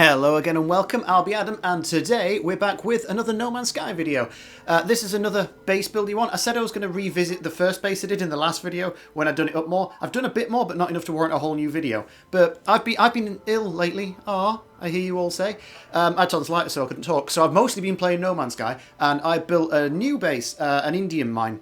Hello again and welcome, I'll be Adam, and today we're back with another No Man's Sky video. This is another base building one. I said I was going to revisit the first base I did in the last video when I'd done it up more. I've done a bit more, but not enough to warrant a whole new video. But I've been ill lately. I hear you all say. I told this lighter so I couldn't talk. So I've mostly been playing No Man's Sky, and I built a new base, an Indium mine,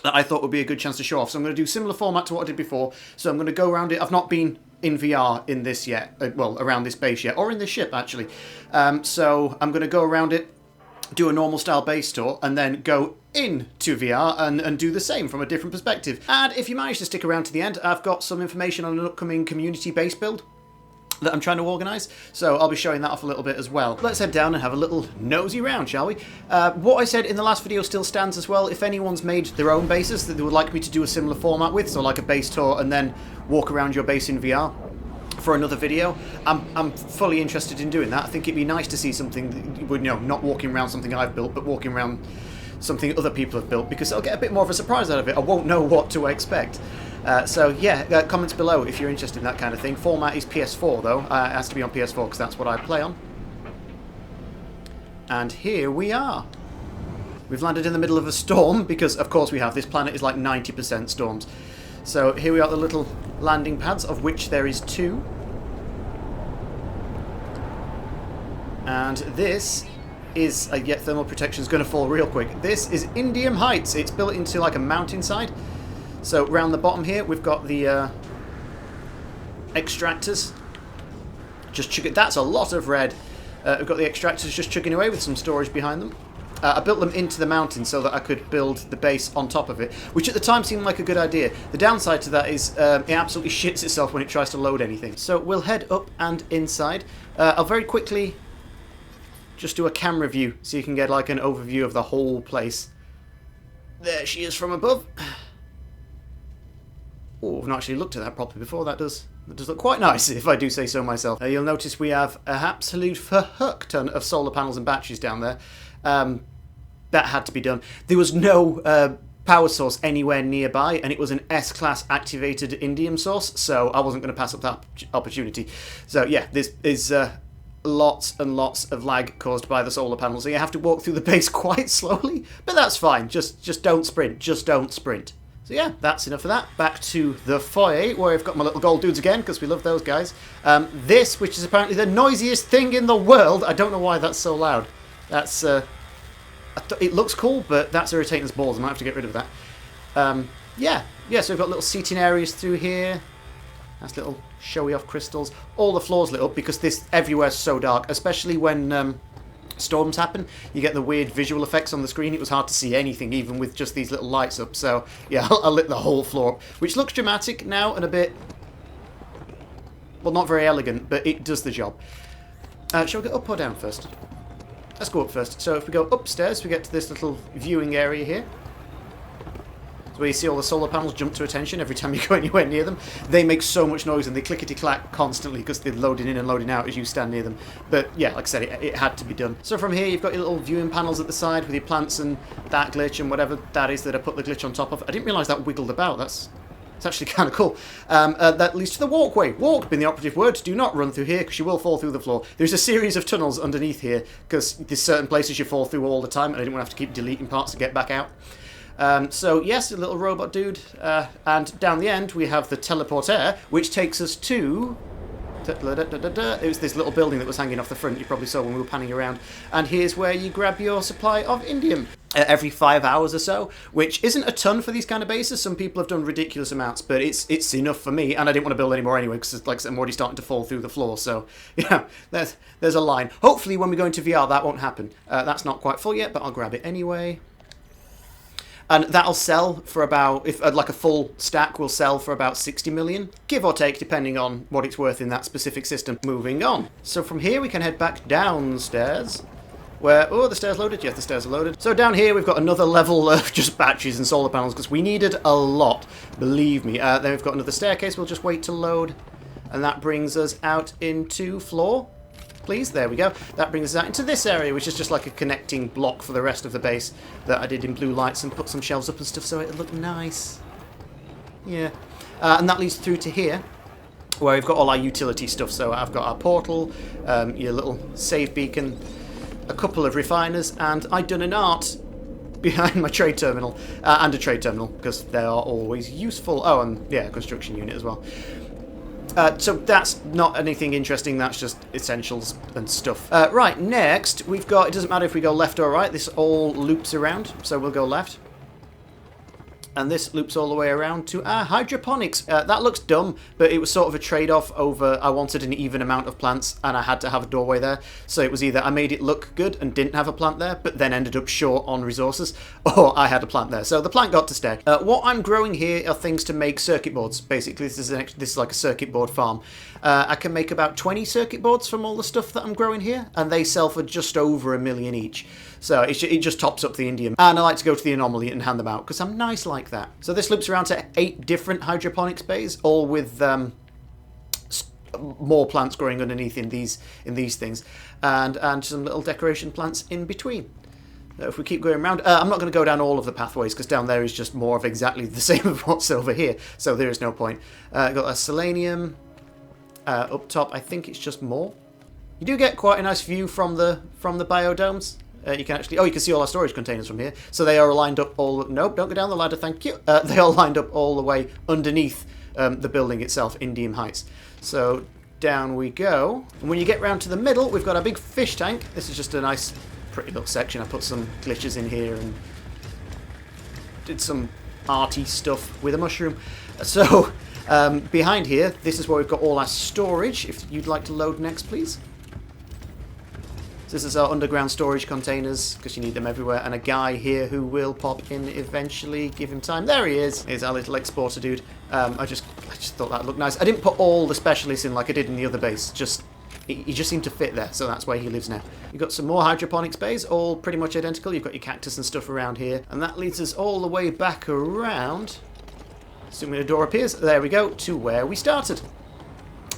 that I thought would be a good chance to show off. So I'm going to do similar format to what I did before. So I'm going to go around it. I've not been in VR in this yet, well, around this base yet, or in this ship actually. So I'm going to go around it, do a normal style base tour, and then go into VR and do the same from a different perspective. And if you manage to stick around to the end, I've got some information on an upcoming community base build that I'm trying to organise, so I'll be showing that off a little bit as well. Let's head down and have a little nosy round, shall we? What I said in the last video still stands as well. If anyone's made their own bases that they would like me to do a similar format with, so like a base tour and then walk around your base in VR for another video, I'm fully interested in doing that. I think it'd be nice to see something, not walking around something I've built, but walking around something other people have built, because I'll get a bit more of a surprise out of it. I won't know what to expect. So yeah, comments below if you're interested in that kind of thing. Format is PS4 though, it has to be on PS4 because that's what I play on. And here we are. We've landed in the middle of a storm because of course we have. This planet is like 90% storms. So here we are at the little landing pads, of which there is 2. And this is, yet thermal protection is going to fall real quick. This is Indium Heights. It's built into like a mountainside. So round the bottom here, we've got the extractors. Just chugging. That's a lot of red. We've got the extractors just chugging away with some storage behind them. I built them into the mountain so that I could build the base on top of it, which at the time seemed like a good idea. The downside to that is it absolutely shits itself when it tries to load anything. So we'll head up and inside. I'll very quickly just do a camera view so you can get like an overview of the whole place. There she is from above. Oh, I've not actually looked at that properly before. That does look quite nice, if I do say so myself. You'll notice we have an absolute fuck ton of solar panels and batteries down there. That had to be done. There was no power source anywhere nearby, and it was an S-class activated indium source, so I wasn't going to pass up that opportunity. So yeah, this is lots and lots of lag caused by the solar panels, so you have to walk through the base quite slowly, but that's fine. Just don't sprint. Just don't sprint. So yeah, that's enough of that. Back to the foyer, where I've got my little gold dudes again, because we love those guys. This, which is apparently the noisiest thing in the world. I don't know why that's so loud. That's, it looks cool, but that's irritating as balls. I might have to get rid of that. Yeah, so we've got little seating areas through here. Nice little showy off crystals. All the floors lit up, because this everywhere's so dark, especially when storms happen. You get the weird visual effects on the screen. It was hard to see anything, even with just these little lights up. So yeah, I lit the whole floor up, which looks dramatic now and a bit, well, not very elegant, but it does the job. Shall we go up or down first? Let's go up first. So if we go upstairs, we get to this little viewing area here. Where you see all the solar panels jump to attention every time you go anywhere near them. They make so much noise and they clickety-clack constantly because they're loading in and loading out as you stand near them. But yeah, like I said, it had to be done. So from here you've got your little viewing panels at the side with your plants and that glitch and whatever that is that I put the glitch on top of. I didn't realise that wiggled about. It's actually kind of cool. That leads to the walkway. Walk being the operative word. Do not run through here because you will fall through the floor. There's a series of tunnels underneath here because there's certain places you fall through all the time and I didn't want to have to keep deleting parts to get back out. So yes, a little robot dude, and down the end we have the teleporter, which takes us to... It was this little building that was hanging off the front, you probably saw when we were panning around, and here's where you grab your supply of indium every 5 hours or so, which isn't a ton for these kind of bases. Some people have done ridiculous amounts, but it's enough for me, and I didn't want to build any more anyway, because like I said, I'm already starting to fall through the floor, so yeah, there's a line. Hopefully when we go into VR that won't happen. That's not quite full yet, but I'll grab it anyway. And that'll sell for about, if like a full stack will sell for about 60 million, give or take, depending on what it's worth in that specific system. Moving on. So from here we can head back downstairs, where, oh, the stairs loaded? Yes, the stairs are loaded. So down here we've got another level of just batteries and solar panels, because we needed a lot, believe me. Then we've got another staircase, we'll just wait to load, and that brings us out into floor. Please, there we go. That brings us out into this area, which is just like a connecting block for the rest of the base that I did in blue lights and put some shelves up and stuff so it'd look nice. Yeah. And that leads through to here, where we've got all our utility stuff. So I've got our portal, your little save beacon, a couple of refiners, and I've done an art behind my trade terminal, and a trade terminal, because they are always useful. Oh, and yeah, a construction unit as well. So that's not anything interesting, that's just essentials and stuff. Right, next, we've got, it doesn't matter if we go left or right, this all loops around, so we'll go left. And this loops all the way around to our hydroponics. That looks dumb, but it was sort of a trade-off over I wanted an even amount of plants and I had to have a doorway there. So it was either I made it look good and didn't have a plant there, but then ended up short on resources, or I had a plant there. So the plant got to stay. What I'm growing here are things to make circuit boards. Basically, this is like a circuit board farm. I can make about 20 circuit boards from all the stuff that I'm growing here, and they sell for just over $1 million each. So it just tops up the indium. And I like to go to the anomaly and hand them out, because I'm nice like that. So this loops around to 8 different hydroponics bays, all with more plants growing underneath in these things, and some little decoration plants in between. If we keep going around, I'm not going to go down all of the pathways, because down there is just more of exactly the same of what's over here, so there is no point. Got a selenium. Up top, I think it's just more. You do get quite a nice view from the biodomes. You can actually, you can see all our storage containers from here. So they are lined up all. Nope, don't go down the ladder. Thank you. They are lined up all the way underneath the building itself, Indium Heights. So down we go. And when you get round to the middle, we've got a big fish tank. This is just a nice, pretty little section. I put some glitches in here and did some arty stuff with a mushroom. So. Behind here, this is where we've got all our storage. If you'd like to load next, please. So this is our underground storage containers, because you need them everywhere. And a guy here who will pop in eventually. Give him time. There he is. Here's our little exporter dude. I just thought that looked nice. I didn't put all the specialists in like I did in the other base. He just seemed to fit there, so that's where he lives now. You've got some more hydroponics bays, all pretty much identical. You've got your cactus and stuff around here. And that leads us all the way back around. Assuming a door appears, there we go, to where we started.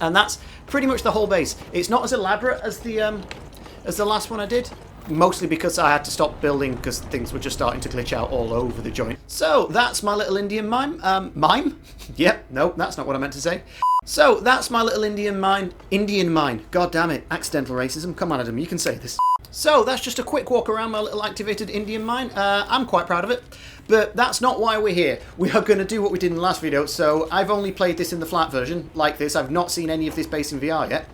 And that's pretty much the whole base. It's not as elaborate as the last one I did, mostly because I had to stop building because things were just starting to glitch out all over the joint. So that's my little Indian mine. Mime? Yep, no, that's not what I meant to say. So that's my little Indian mine. God damn it, accidental racism. Come on, Adam, you can say this. So that's just a quick walk around my little activated Indium mine. I'm quite proud of it, but that's not why we're here. We are going to do what we did in the last video. So I've only played this in the flat version, like this. I've not seen any of this base in VR yet.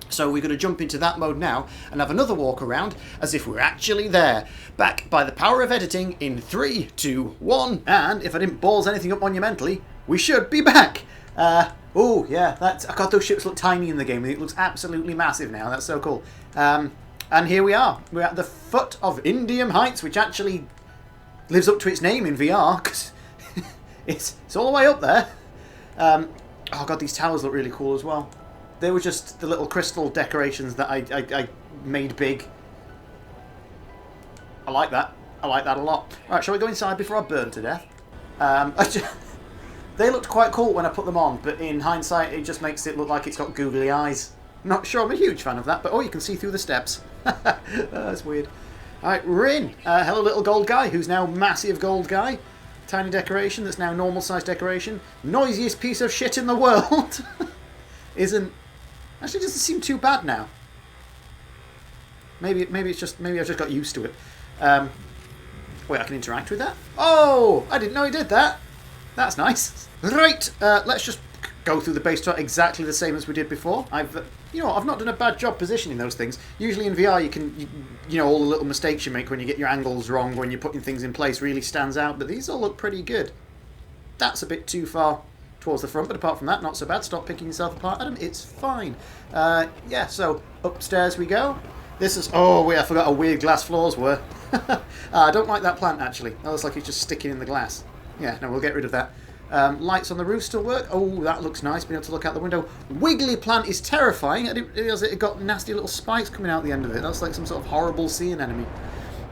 So we're going to jump into that mode now and have another walk around as if we're actually there. Back by the power of editing in 3, 2, 1. And if I didn't balls anything up monumentally, we should be back. Oh yeah, God, those ships look tiny in the game. It looks absolutely massive now. That's so cool. And here we are. We're at the foot of Indium Heights, which actually lives up to its name in VR, because it's all the way up there. Oh god, these towers look really cool as well. They were just the little crystal decorations that I made big. I like that. I like that a lot. Alright, shall we go inside before I burn to death? They looked quite cool when I put them on, but in hindsight it just makes it look like it's got googly eyes. Not sure I'm a huge fan of that, but oh, you can see through the steps. That's weird. Alright, Rin. Hello, little gold guy, who's now massive gold guy. Tiny decoration that's now normal size decoration. Noisiest piece of shit in the world. Isn't... Actually, doesn't seem too bad now. Maybe I've just got used to it. Wait, I can interact with that? Oh, I didn't know he did that. That's nice. Right, let's just go through the base tour exactly the same as we did before. I've not done a bad job positioning those things. Usually in VR, you know, all the little mistakes you make when you get your angles wrong, when you're putting things in place, really stands out. But these all look pretty good. That's a bit too far towards the front, but apart from that, not so bad. Stop picking yourself apart, Adam. It's fine. Yeah, so upstairs we go. This is... Oh, wait, I forgot how weird glass floors were. I don't like that plant, actually. That looks like it's just sticking in the glass. Yeah, no, we'll get rid of that. Lights on the roof still work. Oh, that looks nice, being able to look out the window. Wiggly plant is terrifying. I didn't realise it got nasty little spikes coming out the end of it. That's like some sort of horrible sea anemone.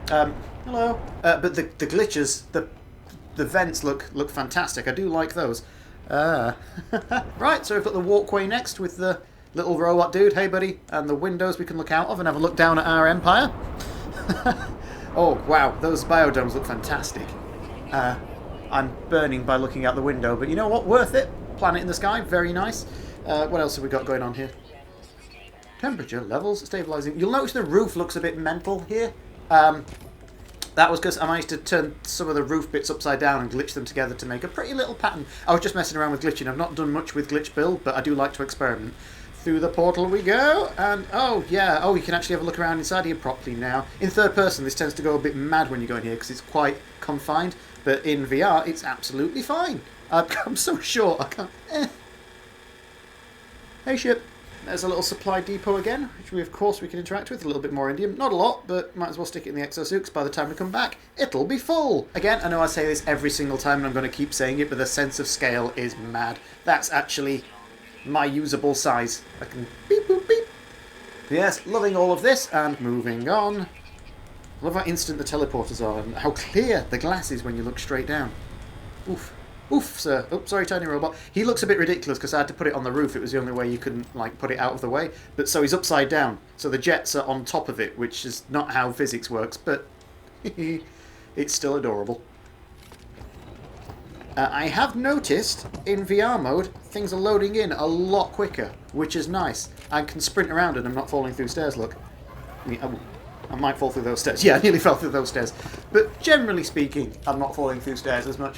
Hello. But the glitches, the vents look fantastic. I do like those. Right, so we've got the walkway next with the little robot dude. Hey, buddy. And the windows we can look out of and have a look down at our empire. Oh, wow. Those biodomes look fantastic. I'm burning by looking out the window, but you know what? Worth it. Planet in the sky. Very nice. What else have we got going on here? Temperature levels stabilizing. You'll notice the roof looks a bit mental here. That was because I managed to turn some of the roof bits upside down and glitch them together to make a pretty little pattern. I was just messing around with glitching. I've not done much with glitch build, but I do like to experiment. Through the portal we go, and oh yeah, oh you can actually have a look around inside here properly now. In third person this tends to go a bit mad when you go in here because it's quite confined, but in VR it's absolutely fine. I'm so short, I can't... Hey ship. There's a little supply depot again, which we can interact with. A little bit more indium. Not a lot, but might as well stick it in the exosuit because by the time we come back, it'll be full. Again, I know I say this every single time and I'm going to keep saying it, but the sense of scale is mad. That's actually my usable size. I can beep, boop, beep. Yes, loving all of this and moving on. Love how instant the teleporters are and how clear the glass is when you look straight down. Oof. Oof, sir. Oops, sorry, tiny robot. He looks a bit ridiculous because I had to put it on the roof. It was the only way you couldn't, like, put it out of the way. But so he's upside down. So the jets are on top of it, which is not how physics works, but it's still adorable. I have noticed in VR mode, things are loading in a lot quicker, which is nice. I can sprint around and I'm not falling through stairs, look. I might fall through those stairs. Yeah, I nearly fell through those stairs. But generally speaking, I'm not falling through stairs as much.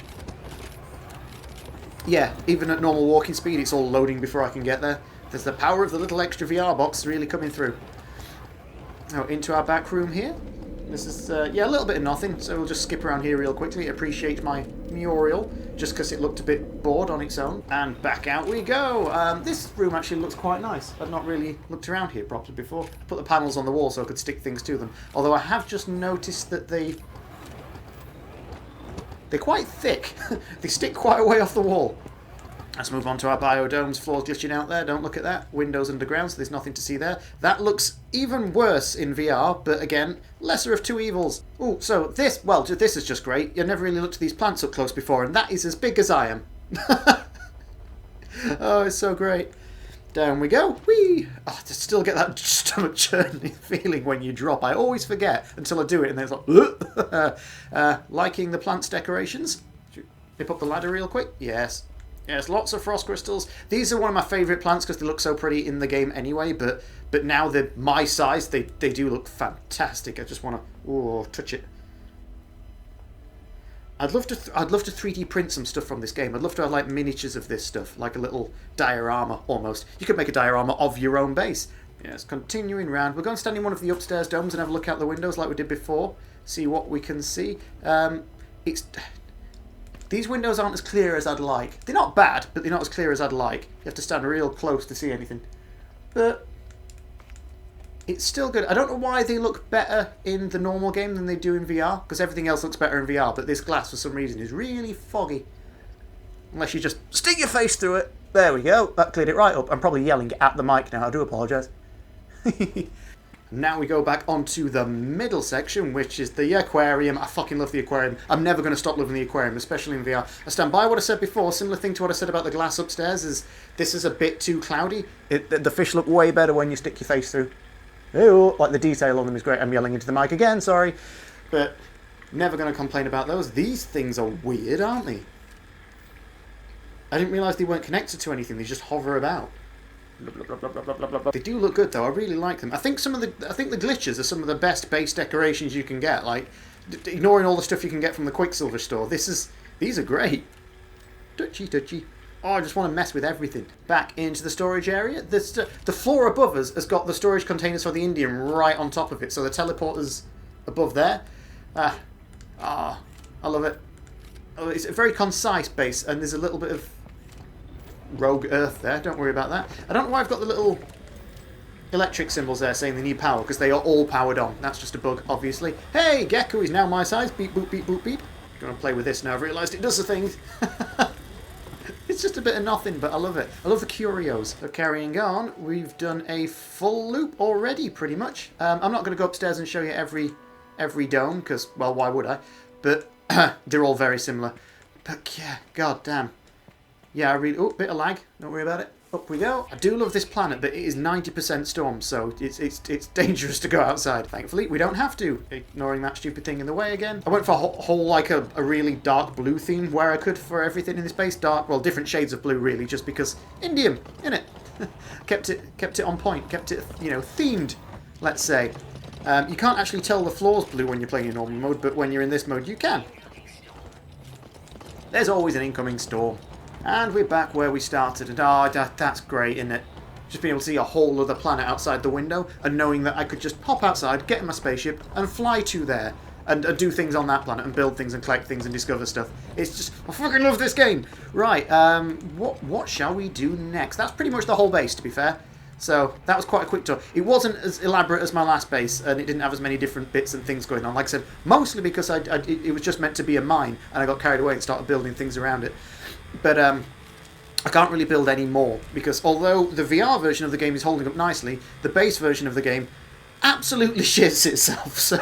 Yeah, even at normal walking speed, it's all loading before I can get there. There's the power of the little extra VR box really coming through. Now, into our back room here. This is, yeah, a little bit of nothing, so we'll just skip around here real quickly. Appreciate my Muriel, just because it looked a bit bored on its own. And back out we go. This room actually looks quite nice. I've not really looked around here properly before. Put the panels on the wall so I could stick things to them. Although I have just noticed that they're quite thick. They stick quite a way off the wall. Let's move on to our biodomes. Floors glitching out there. Don't look at that. Windows underground, so there's nothing to see there. That looks even worse in VR, but again, lesser of two evils. Oh, so this, well, this is just great. You've never really looked at these plants up close before, and that is as big as I am. Oh, it's so great. Down we go. Whee! Oh, to still get that stomach churning feeling when you drop. I always forget until I do it, and then it's like, liking the plant's decorations. Should we nip up the ladder real quick? Yes. Yes, lots of frost crystals. These are one of my favourite plants because they look so pretty in the game anyway, but now they're my size, they do look fantastic. I just want to touch it. I'd love to 3D print some stuff from this game. I'd love to have like miniatures of this stuff, like a little diorama almost. You could make a diorama of your own base. Yes, continuing round. We're going to stand in one of the upstairs domes and have a look out the windows like we did before. See what we can see. These windows aren't as clear as I'd like. They're not bad, but they're not as clear as I'd like. You have to stand real close to see anything. But it's still good. I don't know why they look better in the normal game than they do in VR, because everything else looks better in VR, but this glass, for some reason, is really foggy. Unless you just stick your face through it. There we go. That cleared it right up. I'm probably yelling at the mic now. I do apologise. Now we go back onto the middle section, which is the aquarium. I fucking love the aquarium. I'm never going to stop loving the aquarium, especially in VR. I stand by what I said before. Similar thing to what I said about the glass upstairs is this is a bit too cloudy. The fish look way better when you stick your face through. Ew, like the detail on them is great. I'm yelling into the mic again, sorry. But never going to complain about those. These things are weird, aren't they? I didn't realise they weren't connected to anything. They just hover about. They do look good though. I really like them. I think the glitches are some of the best base decorations you can get. Like ignoring all the stuff you can get from the Quicksilver store. These are great. Touchy. Oh, I just want to mess with everything. Back into the storage area. The floor above us has got the storage containers for the Indium right on top of it. So the teleporter's above there. I love it. Oh, it's a very concise base, and there's a little bit of rogue earth there. Don't worry about that. I don't know why I've got the little electric symbols there saying they need power, because they are all powered on. That's just a bug, obviously. Hey, Gecko is now my size. Beep, boop, beep, boop, beep. Gonna play with this now. I've realised it does the thing. It's just a bit of nothing, but I love it. I love the curios. So carrying on, we've done a full loop already, pretty much. I'm not going to go upstairs and show you every dome, because, well, why would I? But they're all very similar. But yeah, god damn. Yeah, I really... Oh, bit of lag. Don't worry about it. Up we go. I do love this planet, but it is 90% storm, so it's dangerous to go outside. Thankfully, we don't have to. Ignoring that stupid thing in the way again. I went for a whole like a really dark blue theme where I could for everything in this base. Dark, well, different shades of blue, really, just because Indium, innit? kept it on point, kept it, you know, themed, let's say. You can't actually tell the floor's blue when you're playing in normal mode, but when you're in this mode, you can. There's always an incoming storm. And we're back where we started, and that's great, isn't it? Just being able to see a whole other planet outside the window, and knowing that I could just pop outside, get in my spaceship, and fly to there, and do things on that planet, and build things, and collect things, and discover stuff. It's just, I fucking love this game! Right, what shall we do next? That's pretty much the whole base, to be fair. So, that was quite a quick tour. It wasn't as elaborate as my last base, and it didn't have as many different bits and things going on. Like I said, mostly because it was just meant to be a mine, and I got carried away and started building things around it. But, I can't really build any more, because although the VR version of the game is holding up nicely, the base version of the game absolutely shits itself, so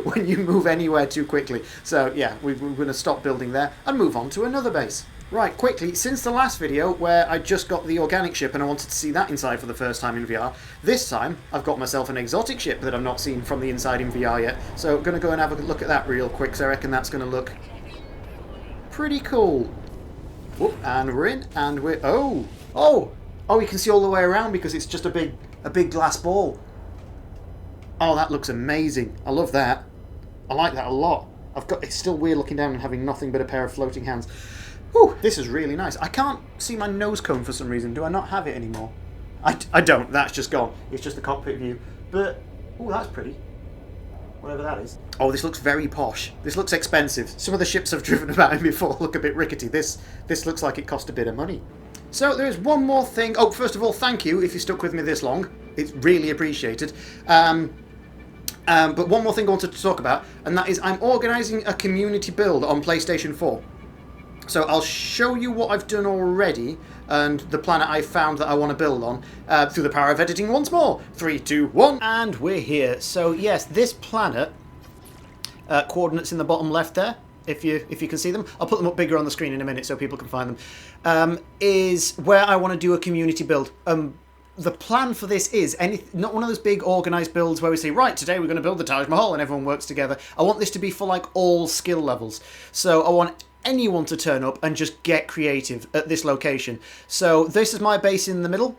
when you move anywhere too quickly. So, yeah, we're going to stop building there and move on to another base. Right, quickly, since the last video where I just got the organic ship and I wanted to see that inside for the first time in VR, this time I've got myself an exotic ship that I've not seen from the inside in VR yet. So I'm going to go and have a look at that real quick, so I reckon that's going to look pretty cool. Whoop, and we're in, and we're... Oh, you can see all the way around because it's just a big glass ball. Oh, that looks amazing. I love that. I like that a lot. It's still weird looking down and having nothing but a pair of floating hands. Whew, this is really nice. I can't see my nose cone for some reason. Do I not have it anymore? I don't. That's just gone. It's just the cockpit view. But, oh, that's pretty. Whatever that is. Oh, this looks very posh. This looks expensive. Some of the ships I've driven about in before look a bit rickety. This looks like it cost a bit of money. So there is one more thing. Oh, first of all, thank you if you stuck with me this long. It's really appreciated. But one more thing I wanted to talk about, and that is I'm organising a community build on PlayStation 4. So I'll show you what I've done already and the planet I found that I want to build on through the power of editing once more. 3, 2, 1. And we're here. So yes, this planet, coordinates in the bottom left there, if you can see them. I'll put them up bigger on the screen in a minute so people can find them, is where I want to do a community build. The plan for this is not one of those big organised builds where we say, right, today we're going to build the Taj Mahal and everyone works together. I want this to be for like all skill levels. So I want anyone to turn up and just get creative at this location. So this is my base in the middle.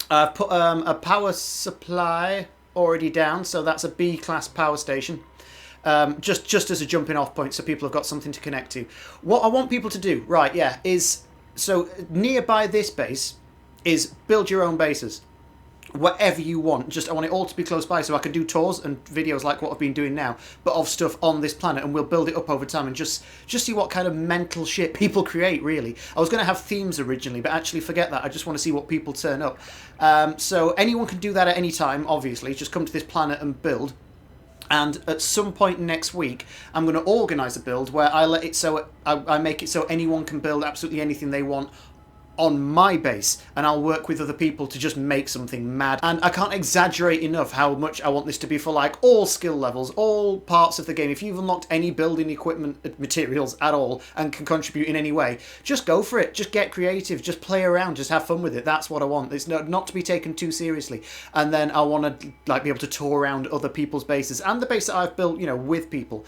I've put a power supply already down, so that's a B-class power station. Just as a jumping off point so people have got something to connect to. What I want people to do, right, yeah, is, so nearby this base is build your own bases. Whatever you want. I want it all to be close by so I can do tours and videos like what I've been doing now, but of stuff on this planet, and we'll build it up over time and just see what kind of mental shit people create, really. I was going to have themes originally, but actually forget that. I just want to see what people turn up. So anyone can do that at any time, obviously. Just come to this planet and build. And at some point next week, I'm going to organise a build where I make it so anyone can build absolutely anything they want on my base, and I'll work with other people to just make something mad. And I can't exaggerate enough how much I want this to be for like all skill levels, all parts of the game. If you've unlocked any building equipment materials at all and can contribute in any way, just go for it. Just get creative, just play around, just have fun with it. That's what I want. It's not to be taken too seriously. And then I want to like be able to tour around other people's bases and the base that I've built, you know, with people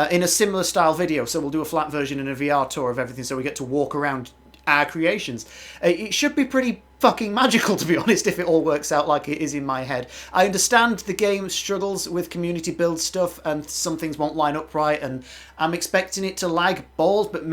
in a similar style video. So we'll do a flat version and a VR tour of everything, so we get to walk around our creations. It should be pretty fucking magical, to be honest, if it all works out like it is in my head. I understand the game struggles with community build stuff and some things won't line up right, and I'm expecting it to lag balls, but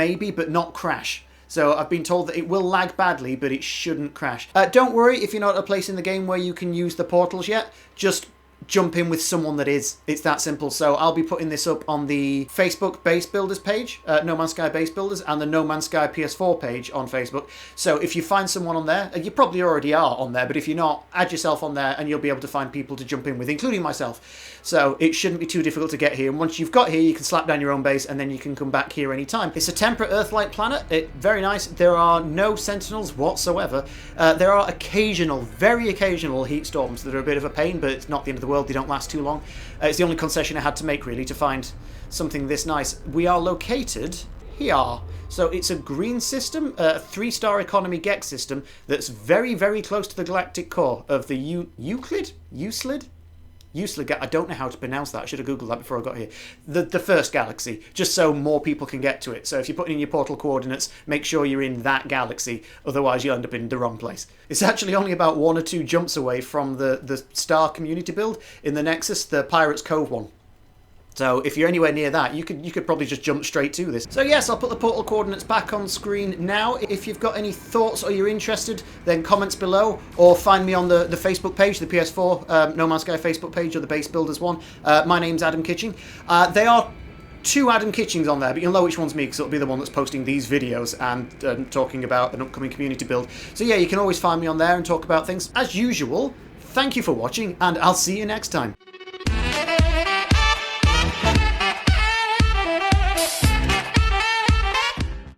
not crash. So I've been told that it will lag badly, but it shouldn't crash. Don't worry if you're not at a place in the game where you can use the portals yet. Just jump in with someone that is. It's that simple. So I'll be putting this up on the Facebook Base Builders page, No Man's Sky Base Builders, and the No Man's Sky PS4 page on Facebook. So if you find someone on there, and you probably already are on there, but if you're not, add yourself on there and you'll be able to find people to jump in with, including myself. So it shouldn't be too difficult to get here. And once you've got here, you can slap down your own base and then you can come back here anytime. It's a temperate Earth-like planet. Very nice. There are no sentinels whatsoever. There are very occasional heat storms that are a bit of a pain, but it's not the end of the world. They don't last too long. It's the only concession I had to make, really, to find something this nice. We are located here. So it's a green system, a 3-star economy Gex system that's very, very close to the galactic core of the Euclid? I don't know how to pronounce that. I should have googled that before I got here. The first galaxy, just so more people can get to it. So if you're putting in your portal coordinates, make sure you're in that galaxy, otherwise you'll end up in the wrong place. It's actually only about 1 or 2 jumps away from the star community build in the Nexus, the Pirates Cove one. So if you're anywhere near that, you could probably just jump straight to this. So yes, I'll put the portal coordinates back on screen now. If you've got any thoughts or you're interested, then comments below, or find me on the Facebook page, the PS4 No Man's Sky Facebook page, or the Base Builders one. My name's Adam Kitching. They are 2 Adam Kitchings on there, but you'll know which one's me because it'll be the one that's posting these videos and talking about an upcoming community build. So yeah, you can always find me on there and talk about things. As usual, thank you for watching, and I'll see you next time.